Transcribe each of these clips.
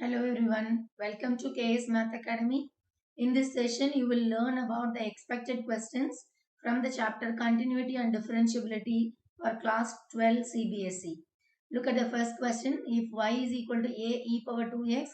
Hello everyone, welcome to KS Math Academy. In this session, you will learn about the expected questions from the chapter Continuity and Differentiability for class 12 CBSE. Look at the first question. If y is equal to a e power 2x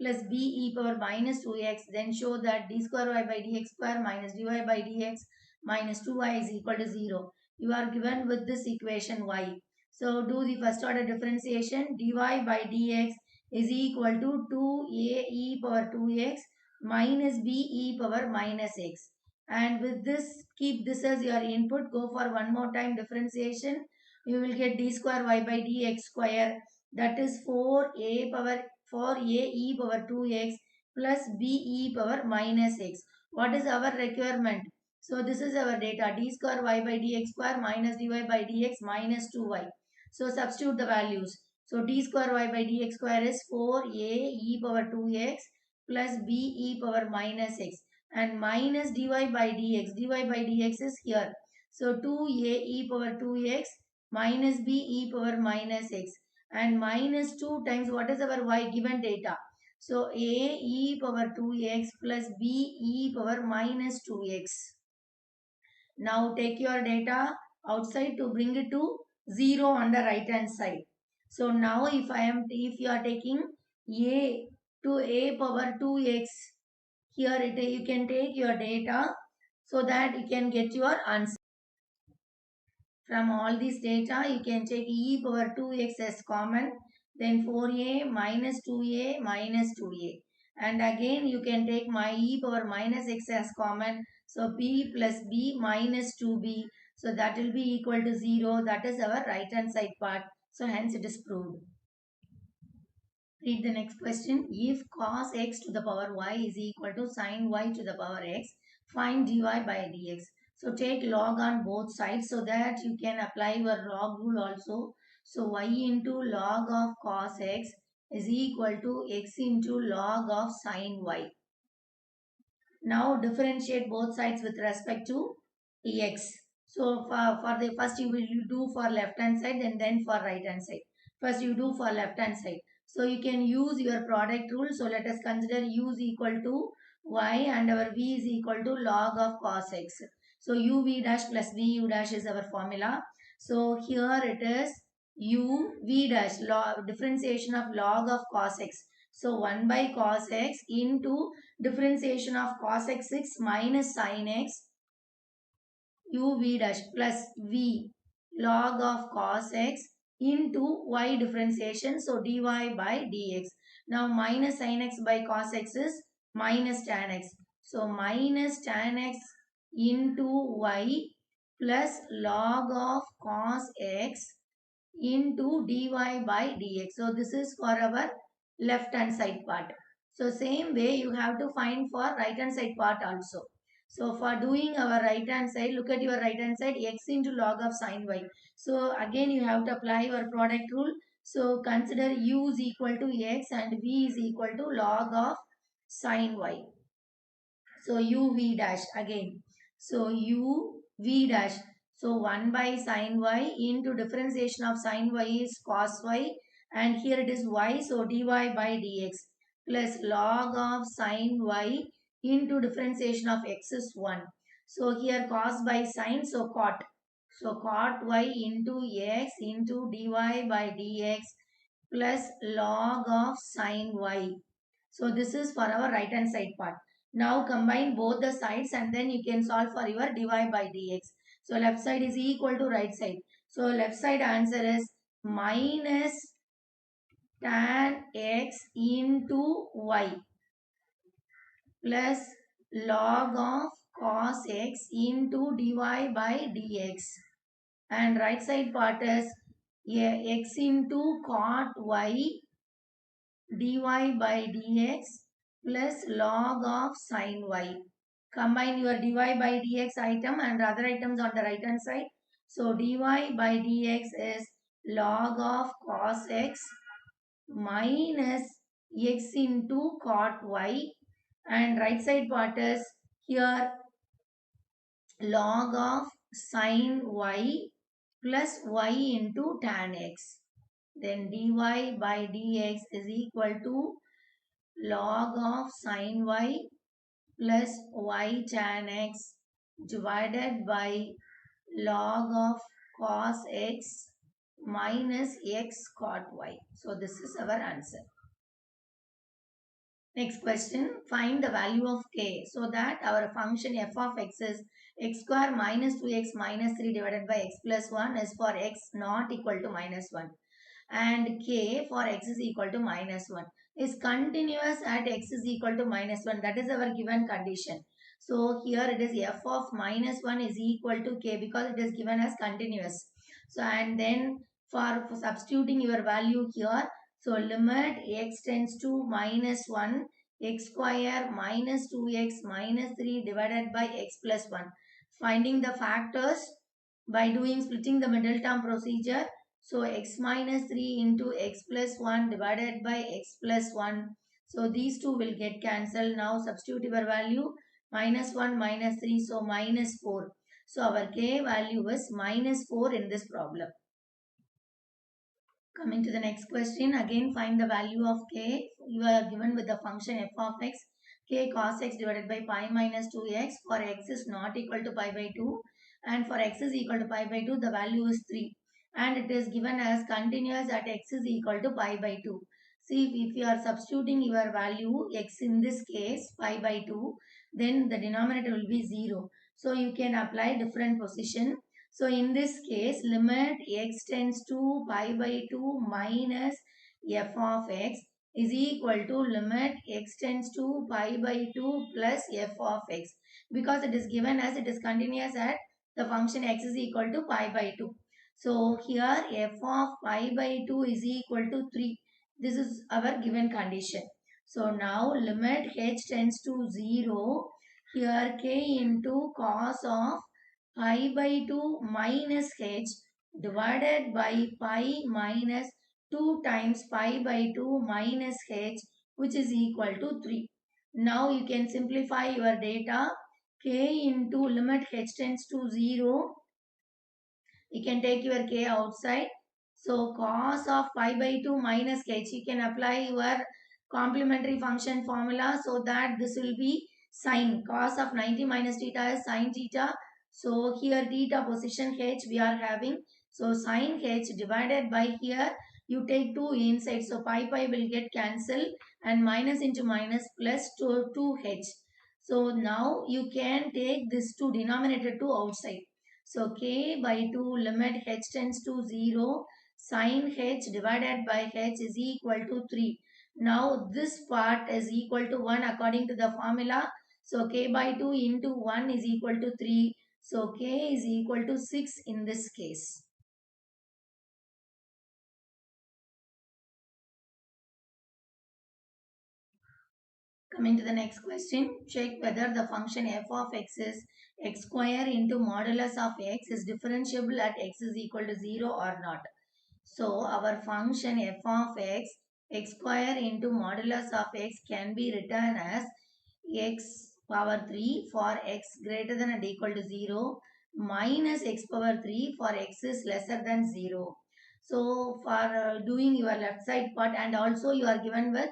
plus b e power minus 2x, then show that d square y by dx square minus dy by dx minus 2y is equal to 0. You are given with this equation y. So do the first order differentiation. Dy by dx is equal to 2a e power 2x minus b e power minus x. And with this, keep this as your input. Go for one more time differentiation. You will get d square y by dx square, that is 4a e power 2x plus b e power minus x. What is our requirement? So this is our data, d square y by dx square minus dy by dx minus 2y. So substitute the values. So d square y by dx square is 4a e power 2x plus b e power minus x, and minus dy by dx. dy by dx is here. So 2a e power 2x minus b e power minus x, and minus 2 times what is our y given data. So a e power 2x plus b e power minus 2x. Now take your data outside to bring it to 0 on the right hand side. So now if you are taking a to a power 2x, here you can take your data so that you can get your answer. From all these data, you can take e power 2x as common, then 4a minus 2a minus 2a. And again you can take my e power minus x as common. So b plus b minus 2b. So that will be equal to 0. That is our right hand side part. So hence it is proved. Read the next question. If cos x to the power y is equal to sin y to the power x, find dy by dx. So take log on both sides so that you can apply your log rule also. So y into log of cos x is equal to x into log of sin y. Now differentiate both sides with respect to x. So for the first you will do for left hand side and then for right hand side. First you do for left hand side. So you can use your product rule. So let us consider u is equal to y and our v is equal to log of cos x. So uv dash plus vu dash is our formula. So here it is uv dash, differentiation of log of cos x. So 1 by cos x into differentiation of cos x 6 minus sin x uv dash plus v log of cos x into y differentiation. So dy by dx. Now minus sin x by cos x is minus tan x. So minus tan x into y plus log of cos x into dy by dx. So this is for our left hand side part. So same way you have to find for right hand side part also. So for doing our right hand side, look at your right hand side, x into log of sin y. So again you have to apply your product rule. So consider u is equal to x and v is equal to log of sin y. So uv dash again. So uv dash. So 1 by sin y into differentiation of sin y is cos y, and here it is y, so dy by dx plus log of sin y into differentiation of x is 1. So here cos by sin, so cot. So cot y into x into dy by dx plus log of sin y. So this is for our right hand side part. Now combine both the sides and then you can solve for your dy by dx. So left side is equal to right side. So left side answer is minus tan x into y plus log of cos x into dy by dx. And right side part is x into cot y dy by dx plus log of sin y. Combine your dy by dx item and other items on the right hand side. So dy by dx is log of cos x minus x into cot y, and right side part is here log of sin y plus y into tan x. Then dy by dx is equal to log of sin y plus y tan x divided by log of cos x minus x cot y. So this is our answer. Next question, find the value of k so that our function f of x is x square minus 2x minus 3 divided by x plus 1 is for x not equal to minus 1 and k for x is equal to minus 1 is continuous at x is equal to minus 1. That is our given condition. So here it is f of minus 1 is equal to k because it is given as continuous. So and then for substituting your value here, so limit x tends to minus 1 x square minus 2x minus 3 divided by x plus 1. Finding the factors by doing splitting the middle term procedure. So x minus 3 into x plus 1 divided by x plus 1. So these two will get cancelled. Now substitute your value minus 1 minus 3. So minus 4. So our k value is minus 4 in this problem. Coming to the next question, again find the value of k. You are given with the function f of x, k cos x divided by pi minus 2x for x is not equal to pi by 2 and for x is equal to pi by 2 the value is 3 and it is given as continuous at x is equal to pi by 2. See if you are substituting your value x in this case pi by 2 then the denominator will be 0. So you can apply different position. So in this case, limit x tends to pi by 2 minus f of x is equal to limit x tends to pi by 2 plus f of x because it is given as it is continuous at the function x is equal to pi by 2. So here f of pi by 2 is equal to 3. This is our given condition. So now limit h tends to 0. Here k into cos of pi by 2 minus h divided by pi minus 2 times pi by 2 minus h which is equal to 3. Now you can simplify your data. K into limit h tends to 0. You can take your k outside. So cos of pi by 2 minus h, you can apply your complementary function formula so that this will be sine. Cos of 90 minus theta is sine theta. So here theta position h we are having. So sine h divided by here you take 2 inside. So pi will get cancelled and minus into minus plus 2h. So now you can take this 2 denominator to outside. So k by 2 limit h tends to 0 sin h divided by h is equal to 3. Now this part is equal to 1 according to the formula. So k by 2 into 1 is equal to 3. So k is equal to 6 in this case. Coming to the next question, check whether the function f of x is x square into modulus of x is differentiable at x is equal to 0 or not. So our function f of x square into modulus of x can be written as x power 3 for x greater than or equal to 0 minus x power 3 for x is lesser than 0. So for doing your left side part and also you are given with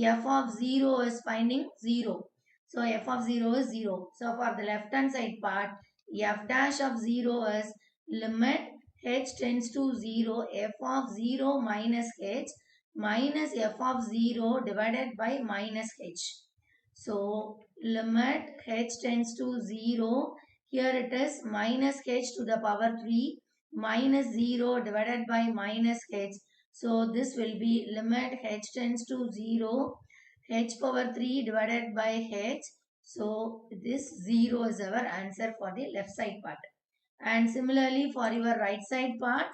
f of 0 is finding 0. So f of 0 is 0. So for the left hand side part f dash of 0 is limit h tends to 0 f of 0 minus h minus f of 0 divided by minus h. So limit h tends to 0. Here it is minus h to the power 3 minus 0 divided by minus h. So this will be limit h tends to 0 h power 3 divided by h. So this 0 is our answer for the left side part. And similarly for your right side part,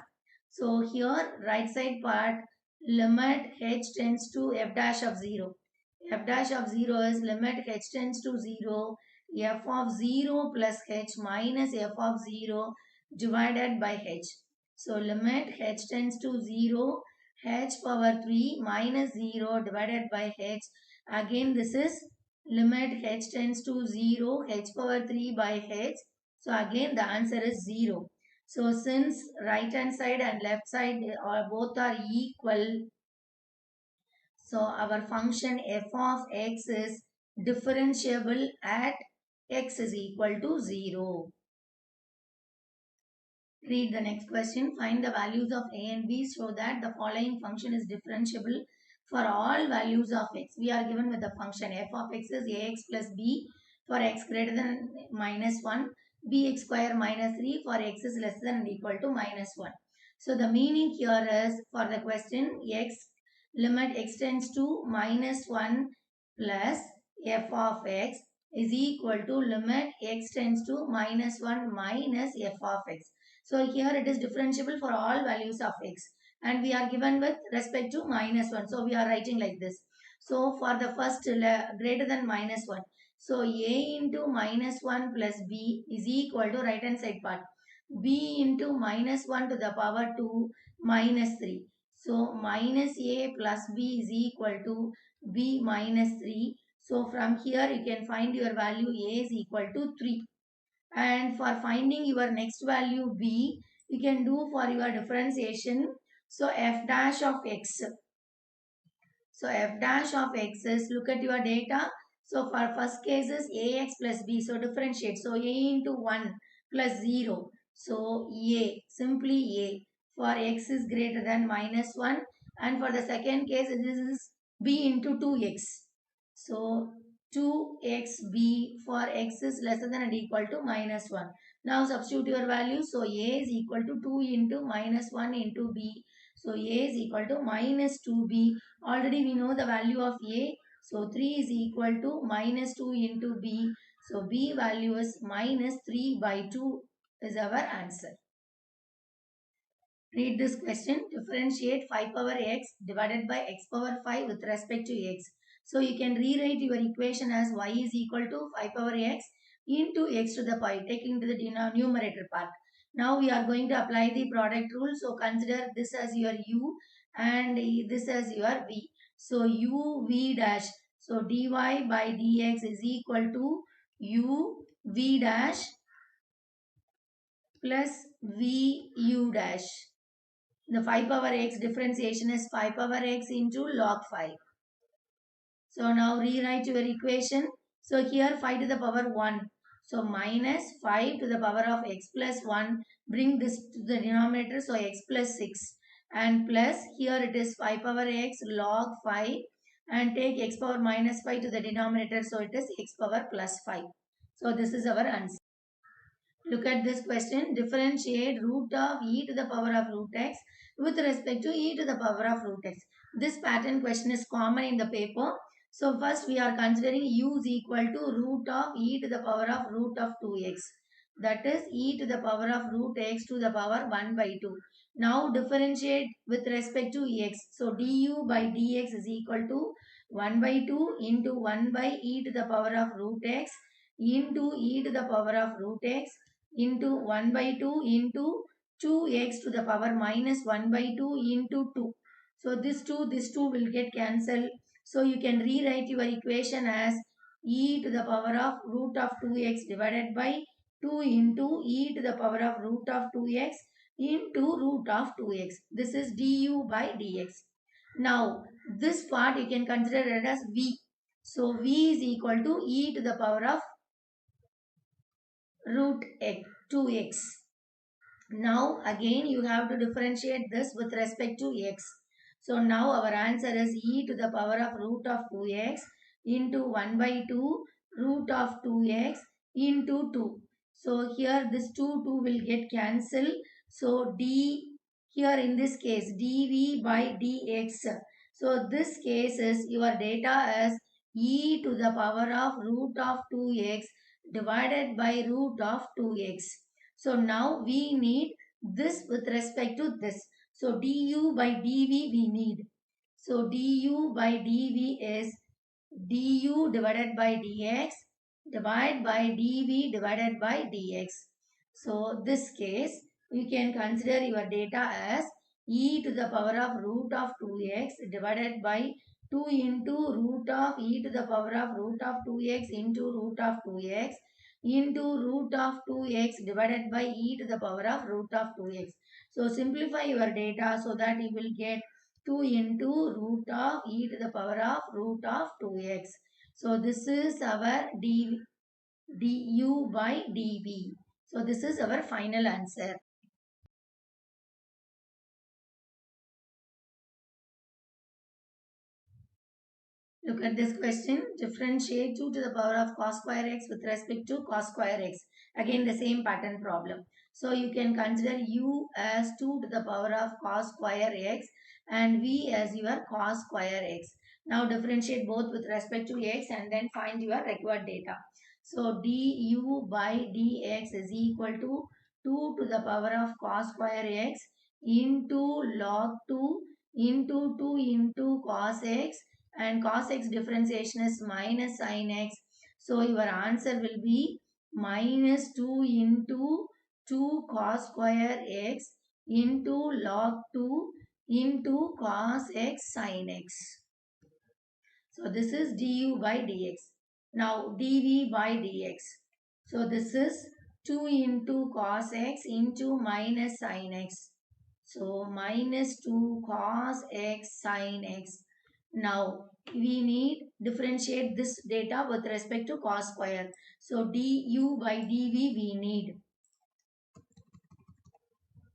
so here right side part limit h tends to f dash of 0. F dash of 0 is limit h tends to 0 f of 0 plus h minus f of 0 divided by h. So limit h tends to 0 h power 3 minus 0 divided by h. Again this is limit h tends to 0 h power 3 by h. So again the answer is 0. So since right hand side and left side are both are equal, So our function f of x is differentiable at x is equal to 0. Read the next question. Find the values of a and b so that the following function is differentiable for all values of x. We are given with the function f of x is ax plus b for x greater than minus 1, bx square minus 3 for x is less than or equal to minus 1. So the meaning here is for the question x limit x tends to minus 1 plus f of x is equal to limit x tends to minus 1 minus f of x. So here it is differentiable for all values of x and we are given with respect to minus 1. So we are writing like this. So for the first greater than minus 1. So a into minus 1 plus b is equal to right hand side part. B into minus 1 to the power 2 minus 3. So minus a plus b is equal to b minus 3. So from here you can find your value a is equal to 3. And for finding your next value b, you can do for your differentiation. So f dash of x. So f dash of x is, look at your data. So for first case is ax plus b. So differentiate. So a into 1 plus 0. So a, simply a. For x is greater than minus 1. And for the second case, this is b into 2x. So 2xb for x is lesser than or equal to minus 1. Now substitute your value. So a is equal to 2 into minus 1 into b. So a is equal to minus 2b. Already we know the value of a. So 3 is equal to minus 2 into b. So b value is minus 3 by 2 is our answer. Read this question. Differentiate 5 power x divided by x power 5 with respect to x. So you can rewrite your equation as y is equal to 5 power x into x to the 5, taking to the numerator part. Now we are going to apply the product rule. So consider this as your u and this as your v. So u v dash. So dy by dx is equal to u v dash plus v u dash. The 5 power x differentiation is 5 power x into log 5. So now rewrite your equation. So here 5 to the power 1. So minus 5 to the power of x plus 1. Bring this to the denominator. So x plus 6. And plus here it is 5 power x log 5. And take x power minus 5 to the denominator. So it is x power plus 5. So this is our answer. Look at this question. Differentiate root of e to the power of root x with respect to e to the power of root x. This pattern question is common in the paper. So first we are considering u is equal to root of e to the power of root of 2x. That is e to the power of root x to the power 1 by 2. Now differentiate with respect to x. So du by dx is equal to 1 by 2 into 1 by e to the power of root x into e to the power of root x into 1 by 2 into 2x to the power minus 1 by 2 into 2. So this 2 will get cancelled. So you can rewrite your equation as e to the power of root of 2x divided by 2 into e to the power of root of 2x into root of 2x. This is du by dx. Now this part you can consider it as v. So v is equal to e to the power of root x 2x. Now again you have to differentiate this with respect to x. So now our answer is e to the power of root of 2x into 1 by 2 root of 2x into 2. So here this 2 will get cancelled. So d here in this case dv by dx. So this case is your data as e to the power of root of 2x divided by root of 2x. So now we need this with respect to this. So du by dv we need. So du by dv is du divided by dx divided by dv divided by dx. So this case you can consider your data as e to the power of root of 2x divided by 2 into root of e to the power of root of 2x into root of 2x into root of 2x divided by e to the power of root of 2x. So simplify your data so that you will get 2 into root of e to the power of root of 2x. So this is our du by dv. So this is our final answer. Look at this question. Differentiate 2 to the power of cos square x with respect to cos square x. Again the same pattern problem. So you can consider u as 2 to the power of cos square x and v as your cos square x. Now differentiate both with respect to x and then find your required data. So du by dx is equal to 2 to the power of cos square x into log 2 into 2 into cos x, and cos x differentiation is minus sin x. So your answer will be minus 2 into 2 cos square x into log 2 into cos x sin x. So this is du by dx. Now dv by dx. So this is 2 into cos x into minus sin x. So minus 2 cos x sin x. Now we need differentiate this data with respect to cos square. So du by dv we need.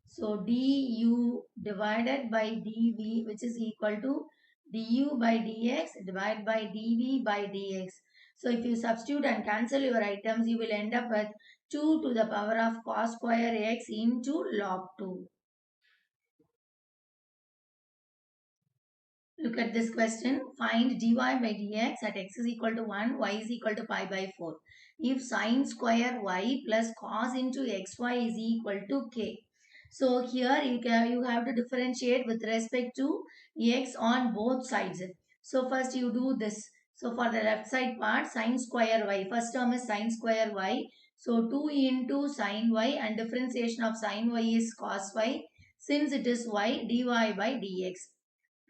So du divided by dv, which is equal to du by dx divided by dv by dx. So if you substitute and cancel your items, you will end up with 2 to the power of cos square x into log 2. Look at this question. Find dy by dx at x is equal to 1, y is equal to pi by 4. If sine square y plus cos into xy is equal to k. So here you have to differentiate with respect to x on both sides. So first you do this. So for the left side part, sine square y. First term is sine square y. So 2 into sine y, and differentiation of sine y is cos y. Since it is y, dy by dx.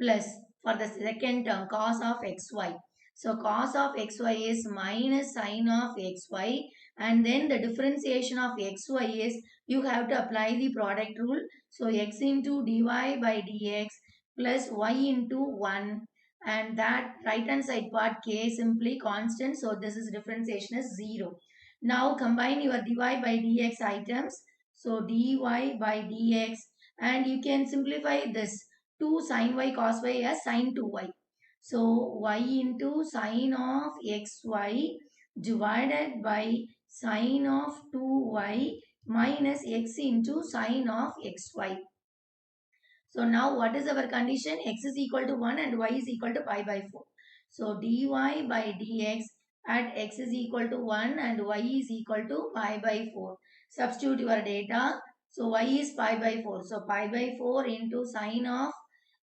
Plus for the second term, cos of xy. So cos of xy is minus sine of xy, and then the differentiation of xy is you have to apply the product rule. So x into dy by dx plus y into 1, and that right hand side part k simply constant. So this is differentiation is 0. Now combine your dy by dx items. So dy by dx, and you can simplify this 2 sin y cos y as sin 2y. So y into sin of xy divided by sin of 2y minus x into sin of xy. So now what is our condition? X is equal to 1 and y is equal to pi by 4. So dy by dx at x is equal to 1 and y is equal to pi by 4. Substitute your data. So y is pi by 4. So pi by 4 into sin of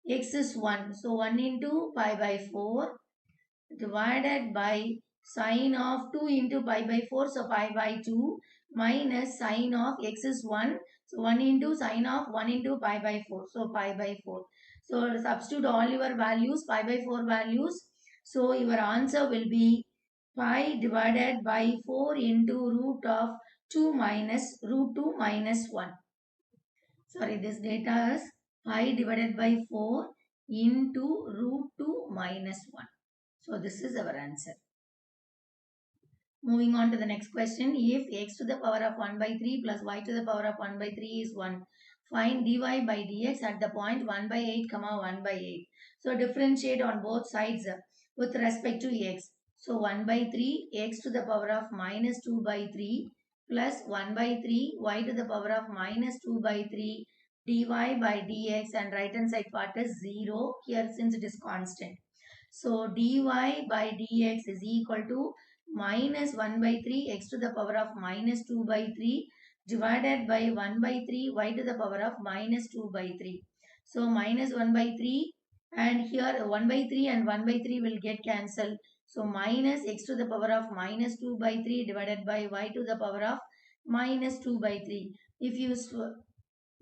x is 1. So 1 into pi by 4 divided by sine of 2 into pi by 4. So pi by 2 minus sine of x is 1. So 1 into sine of 1 into pi by 4. So pi by 4. So substitute all your values, pi by 4 values. So your answer will be pi divided by 4 into root of 2 minus root 2 minus 1. Sorry, this data is pi divided by 4 into root 2 minus 1. So this is our answer. Moving on to the next question. If x to the power of 1 by 3 plus y to the power of 1 by 3 is 1, find dy by dx at the point 1 by 8, 1 by 8. So differentiate on both sides with respect to x. So 1 by 3 x to the power of minus 2 by 3 plus 1 by 3 y to the power of minus 2 by 3 dy by dx, and right hand side part is 0 here since it is constant. So dy by dx is equal to minus 1 by 3 x to the power of minus 2 by 3 divided by 1 by 3 y to the power of minus 2 by 3. So minus 1 by 3, and here 1 by 3 and 1 by 3 will get cancelled. So minus x to the power of minus 2 by 3 divided by y to the power of minus 2 by 3. If you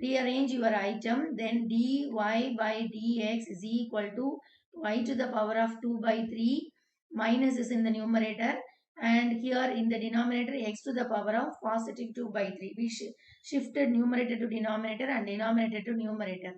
rearrange your item, then dy by dx is equal to y to the power of 2 by 3, minus is in the numerator, and here in the denominator x to the power of positive 2 by 3. We shifted numerator to denominator and denominator to numerator.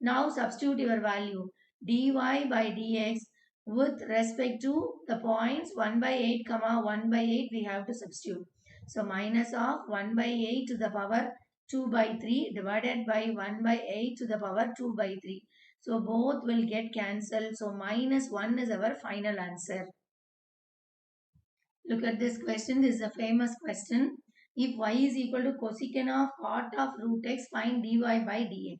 Now substitute your value dy by dx with respect to the points 1 by 8 comma 1 by 8 we have to substitute. So minus of 1 by 8 to the power 2 by 3 divided by 1 by 8 to the power 2 by 3. So both will get cancelled. So minus 1 is our final answer. Look at this question. This is a famous question. If y is equal to cosecant of cot of root x, find dy by dx.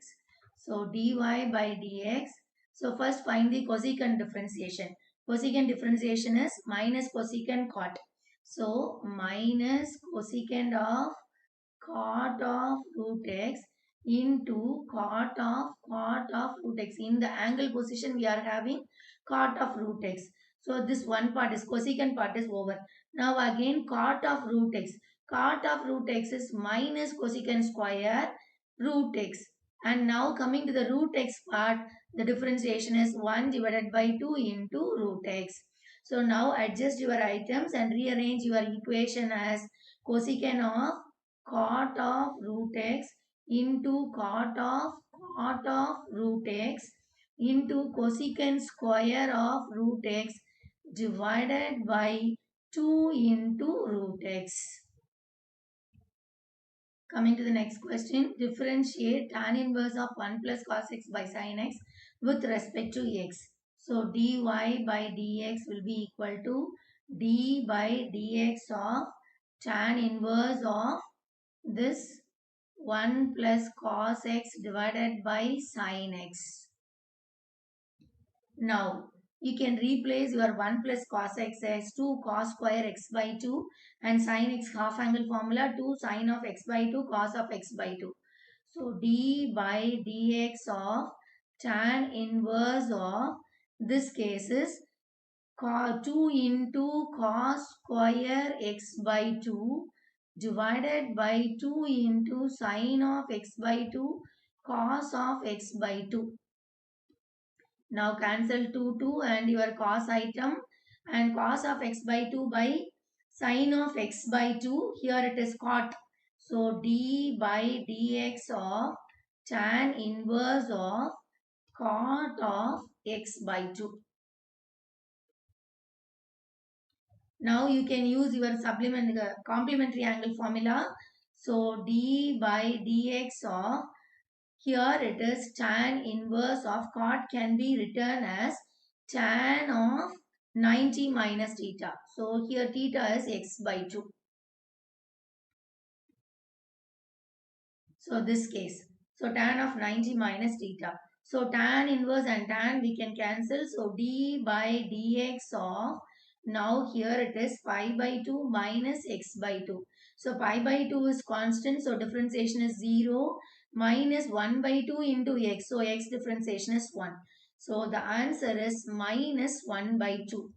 So dy by dx. So first find the cosecant differentiation. Cosecant differentiation is minus cosecant cot. So minus cosecant of cot of root x into cot of root x. In the angle position we are having cot of root x. So this one part is cosecant part is over. Now again cot of root x. Cot of root x is minus cosecant square root x. And now coming to the root x part, the differentiation is 1 divided by 2 into root x. So now adjust your items and rearrange your equation as cosecant of cot of root x into cot of root x into cosecant square of root x divided by 2 into root x. Coming to the next question, differentiate tan inverse of 1 plus cos x by sin x with respect to x. So dy by dx will be equal to d by dx of tan inverse of this 1 plus cos x divided by sin x. Now, you can replace your 1 plus cos x as 2 cos square x by 2 and sin x half angle formula 2 sin of x by 2 cos of x by 2. So, d by dx of tan inverse of this case is 2 into cos square x by 2 divided by 2 into sin of x by 2 cos of x by 2. Now cancel 2 and your cos item and cos of x by 2 by sin of x by 2. Here it is cot. So d by dx of tan inverse of cot of x by 2. Now you can use your complementary angle formula. So d by dx of, here it is tan inverse of cot can be written as tan of 90 minus theta. So here theta is x by 2. So this case. So tan of 90 minus theta. So tan inverse and tan we can cancel. So d by dx of, now here it is pi by 2 minus x by 2. So pi by 2 is constant. So differentiation is 0 minus 1 by 2 into x. So x differentiation is 1. So the answer is minus 1 by 2.